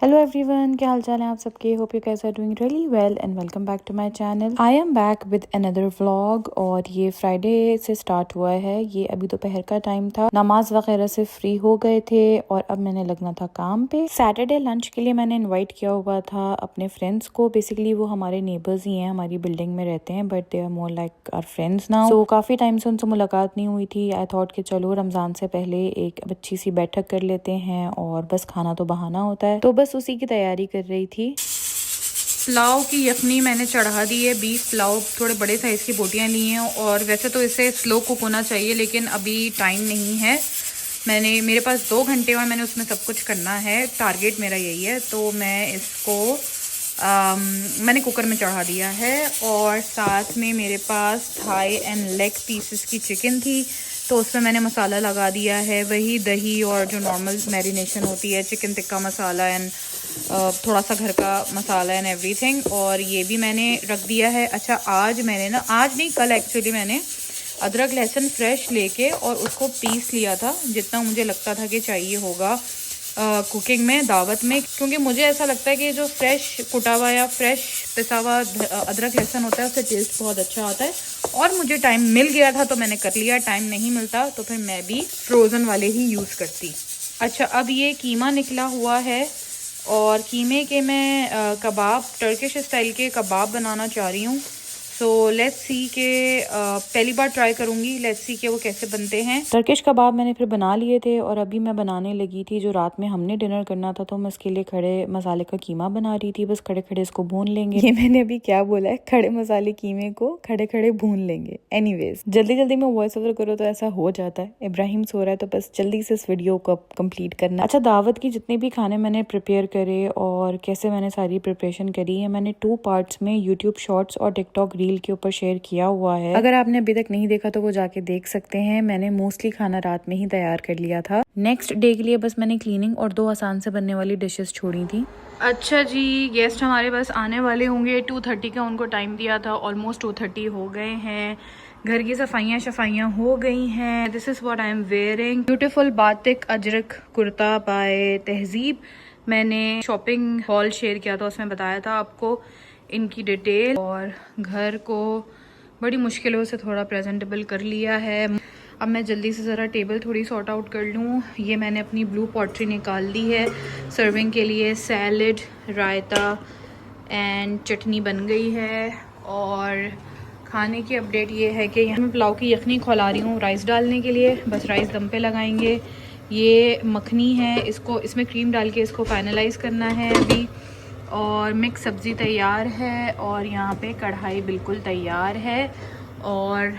Hello everyone, क्या हाल चाल है आप सबके। Hope you guys are doing really well and welcome back to my channel. I am back with another vlog और ये फ्राइडे से स्टार्ट हुआ है। ये अभी दोपहर का टाइम था, नमाज वगैरह से फ्री हो गए थे और अब मैंने लगना था काम पे। सैटरडे लंच के लिए मैंने इन्वाइट किया हुआ था अपने फ्रेंड्स को। बेसिकली वो हमारे नेबर्स ही हैं, हमारी बिल्डिंग में रहते हैं, but they are more like our friends now. So काफी टाइम से उनसे मुलाकात नहीं हुई थी। आई थॉट कि चलो रमजान से पहले एक अच्छी सी बैठक कर लेते हैं और बस खाना तो बहाना होता है, तो बस उसी की तैयारी कर रही थी। पुलाव की यखनी मैंने चढ़ा दी है। बीफ पुलाव थोड़े बड़े साइज़ की बोटियां ली हैं और वैसे तो इसे स्लो कुक होना चाहिए, लेकिन अभी टाइम नहीं है। मेरे पास 2 घंटे और मैंने उसमें सब कुछ करना है। टारगेट मेरा यही है, तो मैं इसको मैंने कुकर में चढ़ा दिया है। और साथ में मेरे पास थाई एंड लेग पीसेस की चिकन थी, तो उसमें मैंने मसाला लगा दिया है, वही दही और जो नॉर्मल मैरिनेशन होती है, चिकन टिक्का मसाला एंड थोड़ा सा घर का मसाला एंड एवरीथिंग, और ये भी मैंने रख दिया है। अच्छा, आज नहीं, कल एक्चुअली मैंने अदरक लहसुन फ्रेश लेके और उसको पीस लिया था, जितना मुझे लगता था कि चाहिए होगा कुकिंग में, दावत में। क्योंकि मुझे ऐसा लगता है कि जो फ्रेश कुटा हुआ या फ्रेश पिसा हुआ अदरक लहसुन होता है उससे टेस्ट बहुत अच्छा आता है। और मुझे टाइम मिल गया था तो मैंने कर लिया, टाइम नहीं मिलता तो फिर मैं भी फ्रोज़न वाले ही यूज़ करती। अच्छा, अब ये कीमा निकला हुआ है और कीमे के मैं कबाब, टर्किश स्टाइल के कबाब बनाना चाह रही हूँ। सो लेट्स सी के पहली बार ट्राई करूँगी, लेट्स सी के वो कैसे बनते हैं। टर्किश कबाब मैंने फिर बना लिए थे और अभी मैं बनाने लगी थी जो रात में हमने डिनर करना था, तो मैं इसके लिए खड़े मसाले का कीमा बना रही थी। बस खड़े खड़े इसको भून लेंगे। ये मैंने अभी क्या बोला है, खड़े मसाले कीमे को खड़े खड़े भून लेंगे। एनीवेज, जल्दी जल्दी में वॉइस ओवर करो तो ऐसा हो जाता है। इब्राहिम सो रहा है तो बस जल्दी से इस वीडियो को कंप्लीट करना। अच्छा, दावत की जितने भी खाने मैंने प्रिपेयर करे और कैसे मैंने सारी प्रिपरेशन करी है, मैंने 2 पार्ट्स में यूट्यूब शॉर्ट्स और टिकटॉक रील के ऊपर शेयर किया हुआ है। अगर आपने अभी तक नहीं देखा तो वो जाके देख सकते हैं। मैंने मोस्टली खाना रात में ही तैयार कर लिया था। नेक्स्ट डे के लिए बस मैंने क्लीनिंग और 2 आसान से बनने वाली डिशेस छोड़ी थी। अच्छा जी, गेस्ट हमारे पास आने वाले होंगे। 2:30 का उनको टाइम दिया था, ऑलमोस्ट 2:30 हो गए हैं। घर की सफाइयाँ हो गई हैं। This is what I am wearing, beautiful batik ajrak kurta by Tahzeeb. मैंने शॉपिंग हॉल शेयर किया था, उसमें बताया था आपको इनकी डिटेल, और घर को बड़ी मुश्किलों से थोड़ा प्रेजेंटेबल कर लिया है। अब मैं जल्दी से ज़रा टेबल थोड़ी सॉर्ट आउट कर लूँ। ये मैंने अपनी ब्लू पॉटरी निकाल ली है सर्विंग के लिए। सैलड, रायता एंड चटनी बन गई है। और खाने की अपडेट ये है कि यहाँ मैं पुलाव की यखनी खौला रही हूँ राइस डालने के लिए। बस राइस दम पे लगाएंगे। ये मखनी है, इसको इसमें क्रीम डाल के इसको फाइनलाइज़ करना है अभी। और मिक्स सब्ज़ी तैयार है और यहाँ पे कढ़ाई बिल्कुल तैयार है और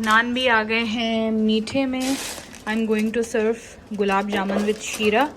नान भी आ गए हैं। मीठे में I am going to serve gulab jamun with sheera.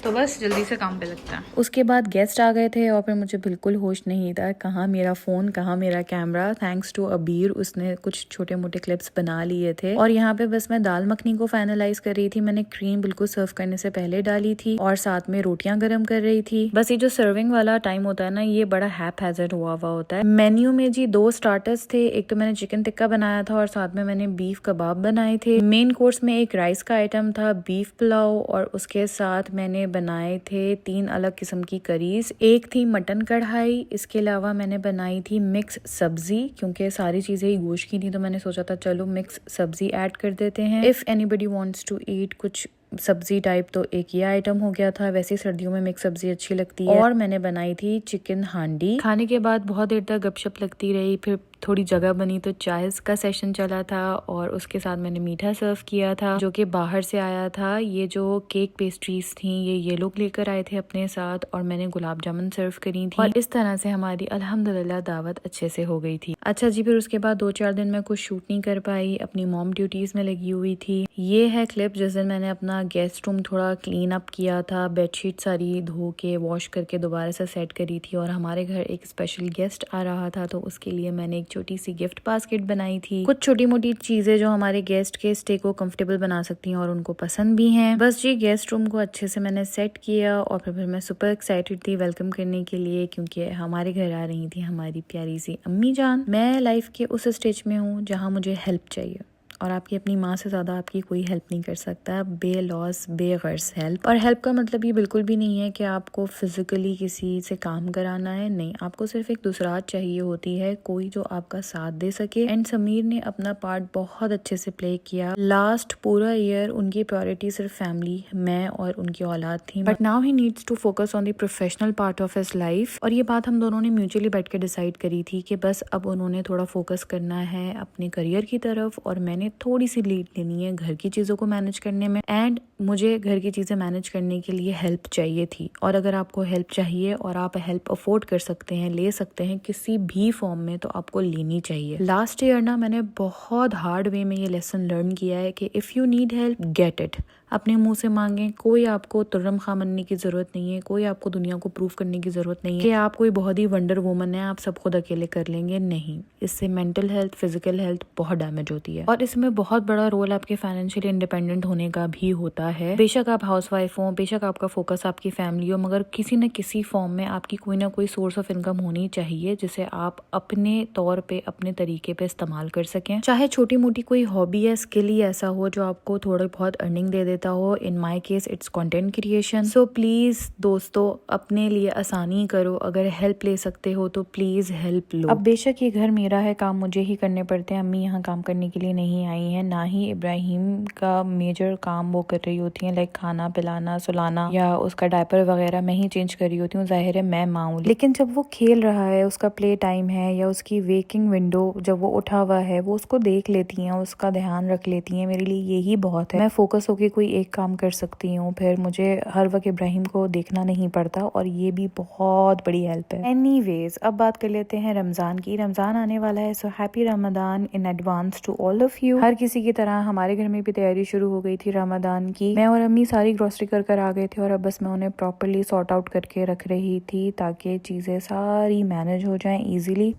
तो बस जल्दी से काम पे लगता है। उसके बाद गेस्ट आ गए थे और फिर मुझे बिल्कुल होश नहीं था, कहाँ मेरा फ़ोन, कहाँ मेरा कैमरा। थैंक्स टू अबीर, उसने कुछ छोटे मोटे क्लिप्स बना लिए थे। और यहाँ पे बस मैं दाल मखनी को फाइनलाइज कर रही थी। मैंने क्रीम बिल्कुल सर्व करने से पहले डाली थी और साथ में रोटियां गर्म कर रही थी। बस ये जो सर्विंग वाला टाइम होता है ना, ये बड़ा हैपहैज़र्ड हुआ होता है। मेन्यू में जी 2 स्टार्टर्स थे। एक तो मैंने चिकन टिक्का बनाया था और साथ में मैंने बीफ कबाब बनाए थे। मेन कोर्स में एक राइस का आइटम था, बीफ पुलाव, और उसके साथ मैंने बनाए थे 3 अलग किस्म की करीज। एक थी मटन कढ़ाई, इसके अलावा मैंने बनाई थी मिक्स सब्जी। क्योंकि सारी चीजें ही गोश्त की थी तो मैंने सोचा था चलो मिक्स सब्जी ऐड कर देते हैं। If anybody wants to eat कुछ सब्जी टाइप तो एक ये आइटम हो गया था। वैसे सर्दियों में मिक्स सब्जी अच्छी लगती है। और मैंने बनाई थी चिकन हांडी। खाने के बाद बहुत देर तक गपशप लगती रही, फिर थोड़ी जगह बनी तो चाय का सेशन चला था और उसके साथ मैंने मीठा सर्व किया था जो कि बाहर से आया था। ये जो केक पेस्ट्रीज थी ये लोग लेकर आए थे अपने साथ और मैंने गुलाब जामुन सर्व करी थी। और इस तरह से हमारी अल्हम्दुलिल्लाह दावत अच्छे से हो गई थी। अच्छा जी, फिर उसके बाद 2-4 दिन मैं कुछ शूट नहीं कर पाई, अपनी मॉम ड्यूटीज में लगी हुई थी। ये है क्लिप जिस दिन मैंने अपना गेस्ट रूम थोड़ा क्लीन अप किया था, बेडशीट सारी धो के वॉश करके दोबारा से सेट करी थी। और हमारे घर एक स्पेशल गेस्ट आ रहा था तो उसके लिए मैंने एक छोटी सी गिफ्ट बास्केट बनाई थी। कुछ छोटी मोटी चीजें जो हमारे गेस्ट के स्टे को कंफर्टेबल बना सकती हैं और उनको पसंद भी हैं। बस जी, गेस्ट रूम को अच्छे से मैंने सेट किया और फिर मैं सुपर एक्साइटेड थी वेलकम करने के लिए, क्योंकि हमारे घर आ रही थी हमारी प्यारी सी अम्मी जान। मैं लाइफ के उस स्टेज में हूँ जहाँ मुझे हेल्प चाहिए और आपकी अपनी माँ से ज़्यादा आपकी कोई हेल्प नहीं कर सकता, बेलौस बेगर्ज हेल्प। और हेल्प का मतलब ये बिल्कुल भी नहीं है कि आपको फिजिकली किसी से काम कराना है, नहीं, आपको सिर्फ एक दूसरा चाहिए होती है, कोई जो आपका साथ दे सके। एंड समीर ने अपना पार्ट बहुत अच्छे से प्ले किया। लास्ट पूरा ईयर उनकी प्रायोरिटी सिर्फ फैमिली, मैं और उनकी औलाद थी, but now he needs to focus on the professional part of his life. और ये बात हम दोनों ने म्यूचुअली बैठ के डिसाइड करी थी कि बस अब उन्होंने थोड़ा फोकस करना है अपने करियर की तरफ और मैंने थोड़ी सी लीड लेनी है घर की चीजों को मैनेज करने में। एंड मुझे घर की चीजें मैनेज करने के लिए हेल्प चाहिए थी, और अगर आपको हेल्प चाहिए और आप हेल्प अफोर्ड कर सकते हैं, ले सकते हैं किसी भी फॉर्म में, तो आपको लेनी चाहिए। लास्ट ईयर ना मैंने बहुत हार्ड वे में ये लेसन लर्न किया है कि if you need help get it. अपने मुंह से मांगे, कोई आपको तुर्रम खा बनने की जरूरत नहीं है, कोई आपको दुनिया को प्रूव करने की जरूरत नहीं है कि आप कोई बहुत ही वंडर वुमन है, आप सब खुद अकेले कर लेंगे। नहीं, इससे मेंटल हेल्थ, फिजिकल हेल्थ बहुत डैमेज होती है। और इसमें बहुत बड़ा रोल आपके फाइनेंशियली इंडिपेंडेंट होने का भी होता है। बेशक आप हाउसवाइफ हो, बेशक आपका फोकस आपकी फैमिली हो, मगर किसी न किसी फॉर्म में आपकी कोई ना कोई सोर्स ऑफ इनकम होनी चाहिए जिसे आप अपने तौर पे, अपने तरीके पे इस्तेमाल कर सकें। चाहे छोटी मोटी कोई हॉबी या स्किल ही ऐसा हो जो आपको थोड़ा बहुत अर्निंग दे देता हो। In my case it's content creation. So please दोस्तों, अपने लिए आसानी करो, अगर हेल्प ले सकते हो तो प्लीज हेल्प लो। अब बेशक ये घर मेरा है, काम मुझे ही करने पड़ते हैं, अम्मी यहाँ काम करने के लिए नहीं आई हैं, ना ही इब्राहिम का मेजर काम वो कर रही होती हैं, लाइक खाना पिलाना, सुलाना या उसका डायपर वगैरह मैं ही चेंज कर रही होती हूँ। जाहिर है मैं माँ हूँ, लेकिन जब वो खेल रहा है, उसका प्ले टाइम है या उसकी वेकिंग विंडो जब वो उठा हुआ है, वो उसको देख लेती हैं, उसका ध्यान रख लेती हैं। मेरे लिए यही बहुत है, मैं फोकस होके कोई एक काम कर सकती हूँ, फिर मुझे हर वक्त इब्राहिम को देखना नहीं पड़ता, और ये भी बहुत बड़ी हेल्प है। एनीवेज, अब बात कर लेते हैं रमजान की। रमजान आने वाला है, so happy Ramzan in advance to all of you. हर किसी की तरह हमारे घर में भी तैयारी शुरू हो गई थी रमजान की। मैं और अम्मी सारी ग्रोसरी कर आ गए थे, और अब बस मैं उन्हें प्रॉपरली सॉर्ट आउट करके रख रही थी ताकि चीजें सारी मैनेज हो जाएं इजीली।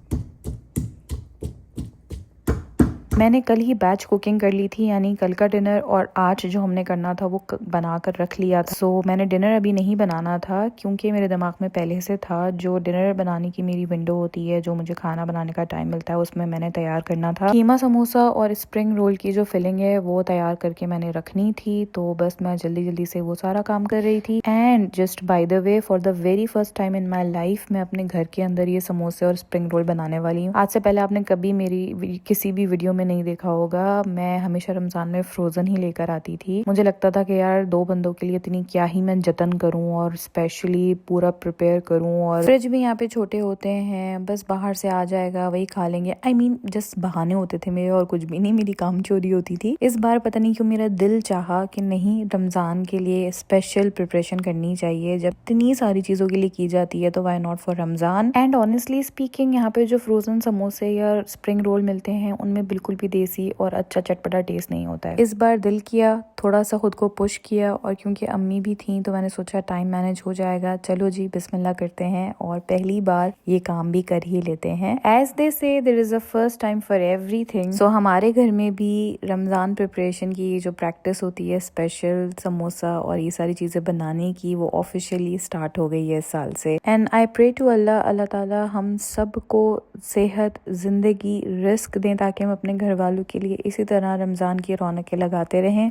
मैंने कल ही बैच कुकिंग कर ली थी, यानी कल का डिनर और आज जो हमने करना था वो बना कर रख लिया था। सो मैंने डिनर अभी नहीं बनाना था क्योंकि मेरे दिमाग में पहले से था जो डिनर बनाने की मेरी विंडो होती है, जो मुझे खाना बनाने का टाइम मिलता है, उसमें मैंने तैयार करना था। कीमा समोसा और स्प्रिंग रोल की जो फिलिंग है वो तैयार करके मैंने रखनी थी, तो बस मैं जल्दी जल्दी से वो सारा काम कर रही थी। And just by the way, for the very first time in my life मैं अपने घर के अंदर ये समोसे और स्प्रिंग रोल बनाने वाली हूँ। आज से पहले आपने कभी मेरी किसी भी वीडियो में नहीं देखा होगा, मैं हमेशा रमजान में फ्रोजन ही लेकर आती थी। मुझे लगता था कि यार 2 बंदों के लिए इतनी क्या ही मैं जतन करूं और स्पेशली पूरा प्रिपेयर करूं, और फ्रिज भी यहाँ पे छोटे होते हैं, बस बाहर से आ जाएगा वही खा लेंगे। आई मीन जस्ट बहाने होते थे मेरे, और कुछ भी नहीं, मेरी काम चोरी होती थी। इस बार पता नहीं क्यों मेरा दिल चाहा कि नहीं, रमजान के लिए स्पेशल प्रिपरेशन करनी चाहिए। जब इतनी सारी चीजों के लिए की जाती है तो why not for Ramzan. And honestly speaking, यहाँ पे जो फ्रोजन समोसे या स्प्रिंग रोल मिलते हैं उनमें बिल्कुल भी देसी और अच्छा चटपटा टेस्ट नहीं होता है। इस बार दिल किया, थोड़ा सा खुद को पुश किया, और क्योंकि अम्मी भी थी तो मैंने सोचा टाइम मैनेज हो जाएगा, चलो जी बिस्मिल्लाह करते हैं और पहली बार ये काम भी कर ही लेते हैं। As they say there is a first time for everything. So हमारे घर में भी रमजान प्रिपरेशन की जो प्रैक्टिस होती है, स्पेशल समोसा और ये सारी चीजें बनाने की, वो ऑफिशियली स्टार्ट हो गई है इस साल से। And I pray to Allah, अल्लाह ताला हम सबको सेहत, जिंदगी, रिस्क दें ताकि हम अपने घर वालों के लिए इसी तरह रमजान की रौनकें लगाते रहें।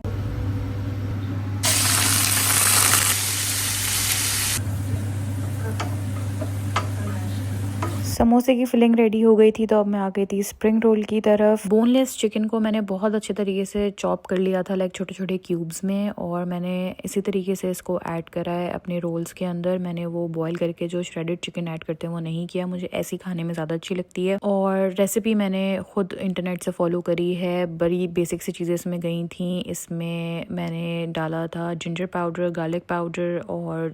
समोसे की फिलिंग रेडी हो गई थी, तो अब मैं आ गई थी स्प्रिंग रोल की तरफ। बोनलेस चिकन को मैंने बहुत अच्छे तरीके से चॉप कर लिया था, लाइक छोटे छोटे क्यूब्स में, और मैंने इसी तरीके से इसको ऐड करा है अपने रोल्स के अंदर। मैंने वो बॉईल करके जो श्रेडेड चिकन ऐड करते हैं वो नहीं किया, मुझे ऐसी खाने में ज़्यादा अच्छी लगती है। और रेसिपी मैंने खुद इंटरनेट से फॉलो करी है, बड़ी बेसिक सी चीज़ें इसमें गई थी। इसमें मैंने डाला था जिंजर पाउडर, गार्लिक पाउडर और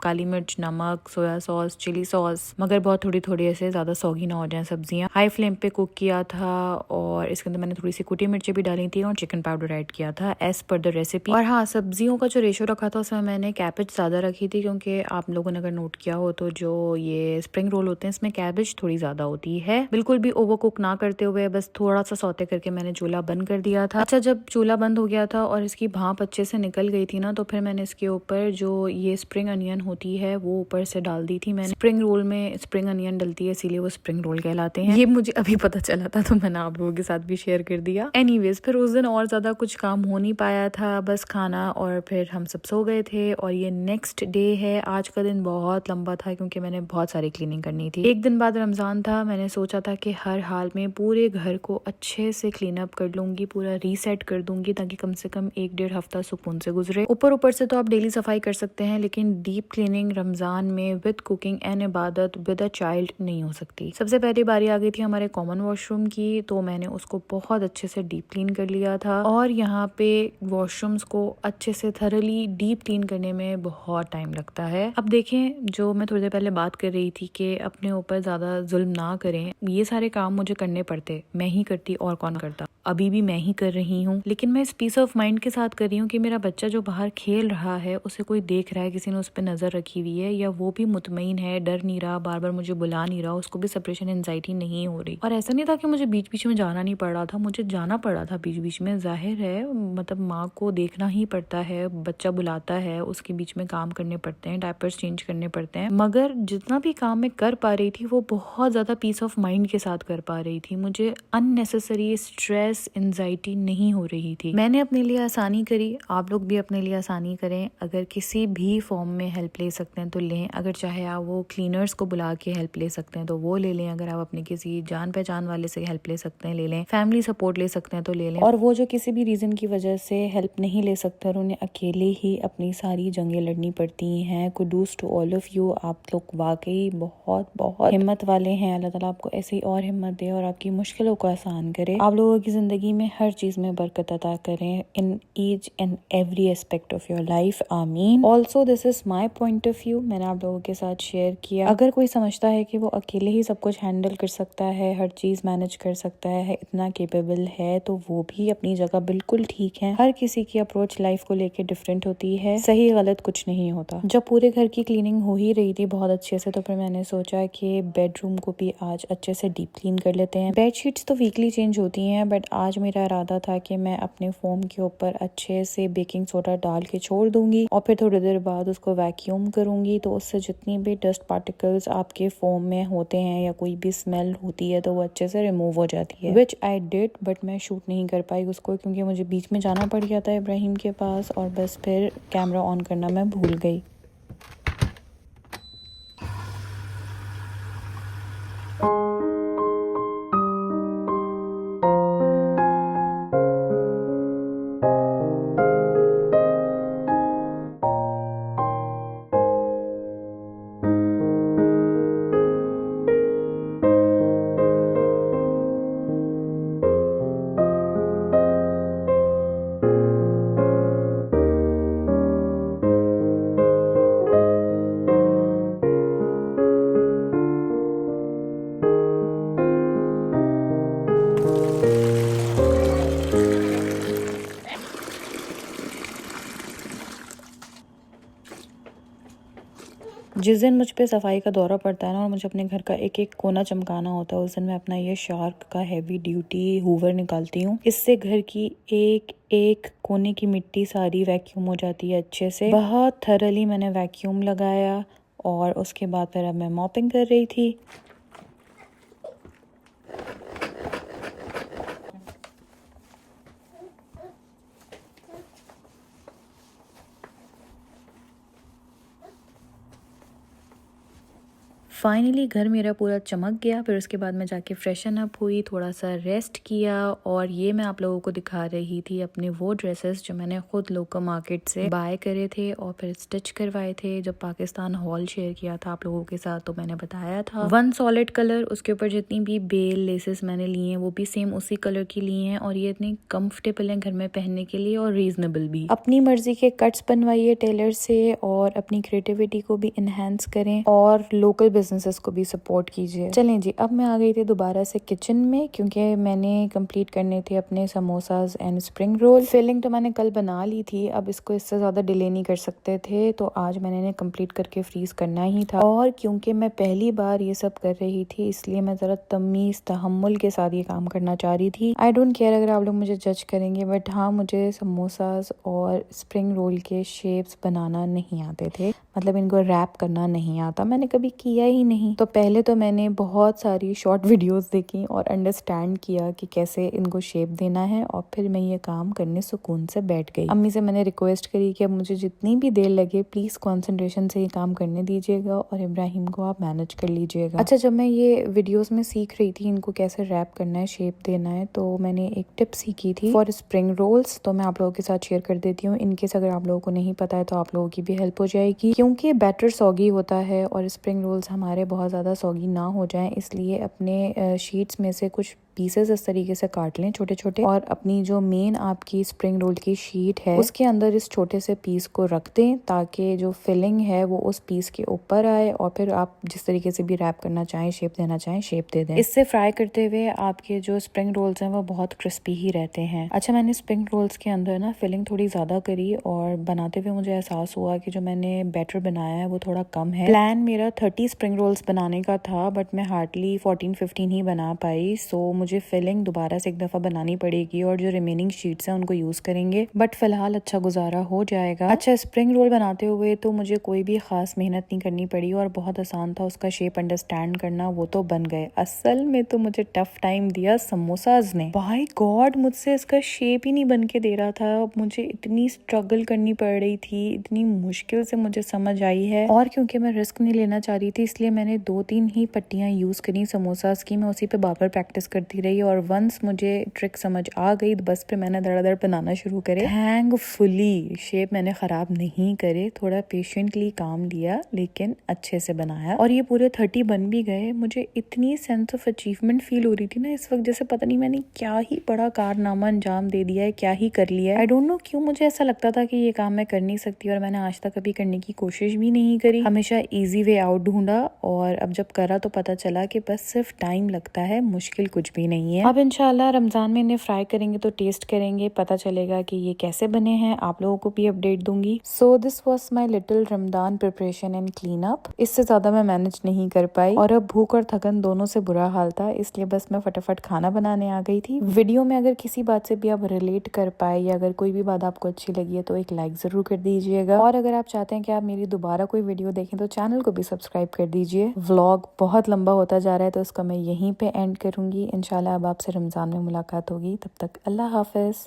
काली मिर्च, नमक, सोया सॉस, चिली सॉस, मगर बहुत थोड़ी थोड़ी से ज़्यादा सौगी ना हो जाए सब्जियां। हाई फ्लेम पे कुक किया था, और इसके अंदर मैंने थोड़ी सी कुटी मिर्ची भी डाली थी और चिकन पाउडर ऐड किया था एज पर द रेसिपी। और हाँ, सब्जियों का जो रेशो रखा था उसमें मैंने कैबेज ज़्यादा रखी थी, क्योंकि आप लोगों ने अगर नोट किया हो तो जो ये स्प्रिंग रोल होते हैं इसमें कैबेज थोड़ी ज़्यादा होती है। बिल्कुल भी ओवर कुक ना करते हुए बस थोड़ा सा सौते करके मैंने चूल्हा बंद कर दिया था। अच्छा, जब चूल्हा बंद हो गया था और इसकी भाप अच्छे से निकल गई थी ना, तो फिर मैंने इसके ऊपर जो ये स्प्रिंग अनियन होती है वो ऊपर से डाल दी थी। मैंने स्प्रिंग रोल में स्प्रिंग अनियन डलती जाती है, इसीलिए वो स्प्रिंग रोल कहलाते हैं। ये मुझे अभी पता चला था तो मैंने आप लोगों के साथ भी शेयर कर दिया। एनीवेज फिर उस दिन और ज्यादा कुछ काम हो नहीं पाया था, बस खाना और फिर हम सब सो गए थे। और ये नेक्स्ट डे है। आज का दिन बहुत लंबा था क्योंकि मैंने बहुत सारी क्लीनिंग करनी थी। एक दिन बाद रमजान था। मैंने सोचा था कि हर हाल में पूरे घर को अच्छे से क्लीन अप कर लूंगी, पूरा रीसेट कर दूंगी ताकि कम से कम 1-1.5 हफ्ता सुकून से गुजरे। ऊपर से तो आप डेली सफाई कर सकते हैं, लेकिन डीप क्लीनिंग रमजान में विद कुकिंग एंड इबादत विद अ चाइल्ड नहीं हो सकती। सबसे पहली बारी आ गई थी हमारे कॉमन वॉशरूम की, तो मैंने उसको बहुत अच्छे से डीप क्लीन कर लिया था। और यहाँ पे वॉशरूम्स को अच्छे से थरली डीप क्लीन करने में बहुत टाइम लगता है। अब देखें, जो मैं थोड़ी देर पहले बात कर रही थी कि अपने ऊपर ज्यादा जुल्म ना करें, ये सारे काम मुझे करने पड़ते, मैं ही करती और कौन करता। अभी भी मैं ही कर रही हूँ, लेकिन मैं इस पीस ऑफ माइंड के साथ कर रही हूँ कि मेरा बच्चा जो बाहर खेल रहा है उसे कोई देख रहा है, किसी ने उस पर नजर रखी हुई है, या वो भी मुतमईन है, डर नहीं रहा, बार बार मुझे बुला नहीं रहा, उसको भी सेपरेशन एंजाइटी नहीं हो रही। और ऐसा नहीं था कि मुझे बीच बीच में जाना नहीं पड़ रहा था, मुझे जाना पड़ रहा था बीच बीच में। जाहिर है, मतलब माँ को देखना ही पड़ता है, बच्चा बुलाता है, उसके बीच में काम करने पड़ते हैं, डायपर्स चेंज करने पड़ते हैं। मगर जितना भी काम मैं कर पा रही थी वो बहुत ज्यादा पीस ऑफ माइंड के साथ कर पा रही थी। मुझे अननेसेसरी स्ट्रेस, एंजाइटी नहीं हो रही थी। मैंने अपने लिए आसानी करी, आप लोग भी अपने लिए आसानी करें। अगर किसी भी फॉर्म में हेल्प ले सकते हैं तो लें। अगर चाहे आप वो क्लीनर्स को बुला के हेल्प ले सकते हैं तो वो ले लें। अगर आप अपने किसी जान पहचान वाले से हेल्प ले सकते हैं ले लें। फैमिली सपोर्ट ले सकते हैं तो ले लें। और वो जो किसी भी रीजन की वजह से हेल्प नहीं ले सकते और उन्हें अकेले ही अपनी सारी जंगें लड़नी पड़ती हैं, kudos to all of you. आप लोग वाकई बहुत बहुत हिम्मत वाले हैं। अल्लाह ताला आपको ऐसी और हिम्मत दे और आपकी मुश्किलों को आसान करे। आप लोगों की जिंदगी में हर चीज में बरकत अता करें, in each and every aspect of your life, आमीन। Also this is my point of view, मैंने आप लोगों के साथ शेयर किया। अगर कोई समझता है कि वो अकेले ही सब कुछ हैंडल कर सकता है, हर चीज मैनेज कर सकता है, इतना केपेबल है, तो वो भी अपनी जगह बिल्कुल ठीक है। हर किसी की अप्रोच लाइफ को लेके डिफरेंट होती है, सही गलत कुछ नहीं होता। जब पूरे घर की क्लीनिंग हो ही रही थी बहुत अच्छे से, तो फिर मैंने सोचा कि बेडरूम को भी आज अच्छे से डीप क्लीन कर लेते हैं। बेडशीट्स तो वीकली चेंज होती हैं, बट आज मेरा इरादा था कि मैं अपने फोम के ऊपर अच्छे से बेकिंग सोडा डाल के छोड़ दूंगी और फिर थोड़ी देर बाद उसको वैक्यूम करूंगी, तो उससे जितनी भी डस्ट पार्टिकल्स आपके फोम में होते हैं या कोई भी स्मेल होती है तो वो अच्छे से रिमूव हो जाती है, विच आई डिड। बट मैं शूट नहीं कर पाई उसको क्योंकि मुझे बीच में जाना पड़ गया था इब्राहिम के पास, और बस फिर कैमरा ऑन करना मैं भूल गई। जिस दिन मुझ पे सफाई का दौरा पड़ता है ना और मुझे अपने घर का एक एक कोना चमकाना होता है, उस दिन मैं अपना ये शार्क का हैवी ड्यूटी हूवर निकालती हूँ। इससे घर की एक एक कोने की मिट्टी सारी वैक्यूम हो जाती है अच्छे से। बहुत थरली मैंने वैक्यूम लगाया और उसके बाद फिर अब मैं मॉपिंग कर रही थी। फाइनली घर मेरा पूरा चमक गया। फिर उसके बाद मैं जाके फ्रेशन अप हुई, थोड़ा सा रेस्ट किया, और ये मैं आप लोगों को दिखा रही थी अपने वो ड्रेसेस जो मैंने खुद लोकल मार्केट से बाय करे थे और फिर स्टिच करवाए थे। जब पाकिस्तान हॉल शेयर किया था आप लोगों के साथ तो मैंने बताया था 1 सॉलिड कलर, उसके ऊपर जितनी भी बेल लेसेस मैंने लिए हैं वो भी सेम उसी कलर की ली हैं, और ये इतनी कंफर्टेबल है घर में पहनने के लिए और रीजनेबल भी। अपनी मर्जी के कट्स बनवाइए टेलर से और अपनी क्रिएटिविटी को भी इनहेंस करें और लोकल बिजनेसेस को भी सपोर्ट कीजिए। चलें जी, अब मैं आ गई थी दोबारा से किचन में क्योंकि मैंने कंप्लीट करने थे अपने samosas and spring roll. Filling तो मैंने कल बना ली थी, अब इसको इससे ज्यादा डिले नहीं कर सकते थे, तो आज मैंने इन्हें कंप्लीट करके फ्रीज करना ही था। और क्योंकि मैं पहली बार ये सब कर रही थी इसलिए मैं जरा तमीज तहम्मुल के साथ ये काम करना चाह रही थी। आई डोंट केयर अगर आप लोग मुझे जज करेंगे, बट हाँ, मुझे समोसाज और स्प्रिंग रोल के शेप्स बनाना नहीं आते थे, मतलब इनको रैप करना नहीं आता, मैंने कभी किया ही ही नहीं। तो पहले तो मैंने बहुत सारी शॉर्ट वीडियोस देखी और अंडरस्टैंड किया कि कैसे इनको शेप देना है, और फिर मैं ये काम करने सुकून से बैठ गई। अम्मी से मैंने रिक्वेस्ट करी कि अब मुझे जितनी भी देर लगे प्लीज कंसंट्रेशन से ये काम करने दीजिएगा और इब्राहिम को आप मैनेज कर लीजिएगा। अच्छा, जब मैं ये वीडियोस में सीख रही थी इनको कैसे रैप करना है, शेप देना है, तो मैंने एक टिप सीखी थी फॉर स्प्रिंग रोल्स, तो मैं आप लोगों के साथ शेयर कर देती हूँ। इनकेस अगर आप लोगों को नहीं पता है तो आप लोगों की भी हेल्प हो जाएगी, क्योंकि बैटर सॉगी होता है और स्प्रिंग रोल्स हमारे बहुत ज्यादा सॉगी ना हो जाएं, इसलिए अपने शीट्स में से कुछ पीसेस इस तरीके से काट लें छोटे छोटे, और अपनी जो मेन आपकी स्प्रिंग रोल की शीट है उसके अंदर इस छोटे से पीस को रख दें, ताकि जो फिलिंग है वो उस पीस के ऊपर आए, और फिर आप जिस तरीके से भी रैप करना चाहें, शेप देना चाहें, शेप दे दें। इससे फ्राई करते हुए आपके जो स्प्रिंग रोल्स हैं वो बहुत क्रिस्पी ही रहते हैं। अच्छा, मैंने स्प्रिंग रोल्स के अंदर ना फिलिंग थोड़ी ज्यादा करी, और बनाते हुए मुझे एहसास हुआ कि जो मैंने बैटर बनाया है वो थोड़ा कम है। प्लान मेरा 30 स्प्रिंग रोल्स बनाने का था, बट मैं हार्डली 14-15 ही बना पाई। सो मुझे फिलिंग दोबारा से एक दफा बनानी पड़ेगी, और जो रिमेनिंग शीट्स हैं उनको यूज करेंगे, बट फिलहाल अच्छा गुजारा हो जाएगा। अच्छा, स्प्रिंग रोल बनाते हुए तो मुझे कोई भी खास मेहनत नहीं करनी पड़ी, और बहुत आसान था उसका शेप अंडरस्टैंड करना, वो तो बन गए। असल में तो मुझे टफ टाइम दिया समोसाज ने। बाय गॉड, मुझसे इसका शेप ही नहीं बन के दे रहा था। मुझे इतनी स्ट्रगल करनी पड़ रही थी, इतनी मुश्किल से मुझे समझ आई है, और क्योंकि मैं रिस्क नहीं लेना चाह रही थी इसलिए मैंने 2-3 ही पट्टियां यूज करी समोसाज की। मैं उसी पे बार प्रैक्टिस करती रही, और वंस मुझे ट्रिक समझ आ गई बस पे मैंने धड़ाधड़ बनाना शुरू करे। थैंकफुली शेप मैंने खराब नहीं करे, थोड़ा पेशेंटली काम लिया, लेकिन अच्छे से बनाया, और ये पूरे 30 बन भी गए। मुझे इतनी सेंस ऑफ अचीवमेंट फील हो रही थी ना इस वक्त, जैसे पता नहीं मैंने क्या ही बड़ा कारनामा अंजाम दे दिया है, क्या ही कर लिया है। आई डोंट नो क्यों मुझे ऐसा लगता था कि ये काम मैं कर नहीं सकती, और मैंने आज तक कभी करने की कोशिश भी नहीं करी, हमेशा इजी वे आउट ढूंढा, और अब जब करा तो पता चला कि बस सिर्फ टाइम लगता है, मुश्किल कुछ भी नहीं है। अब इंशाल्लाह रमजान में इन्हें फ्राई करेंगे तो टेस्ट करेंगे, पता चलेगा कि ये कैसे बने हैं, आप लोगों को भी अपडेट दूंगी। So this was my little Ramzan preparation and clean up. इससे ज्यादा मैं मैनेज नहीं कर पाई, और अब भूख और थकन दोनों से बुरा हाल था, इसलिए बस मैं फटाफट खाना बनाने आ गई थी। वीडियो में अगर किसी बात से भी आप रिलेट कर पाए, या अगर कोई भी बात आपको अच्छी लगी है तो एक लाइक जरूर कर दीजिएगा, और अगर आप चाहते हैं कि आप मेरी दोबारा कोई वीडियो देखें तो चैनल को भी सब्सक्राइब कर दीजिए। व्लॉग बहुत लंबा होता जा रहा है तो इसका मैं यहीं पे एंड करूंगी। इंशाल्लाह अब आपसे रमजान में मुलाकात होगी, तब तक अल्लाह हाफिज।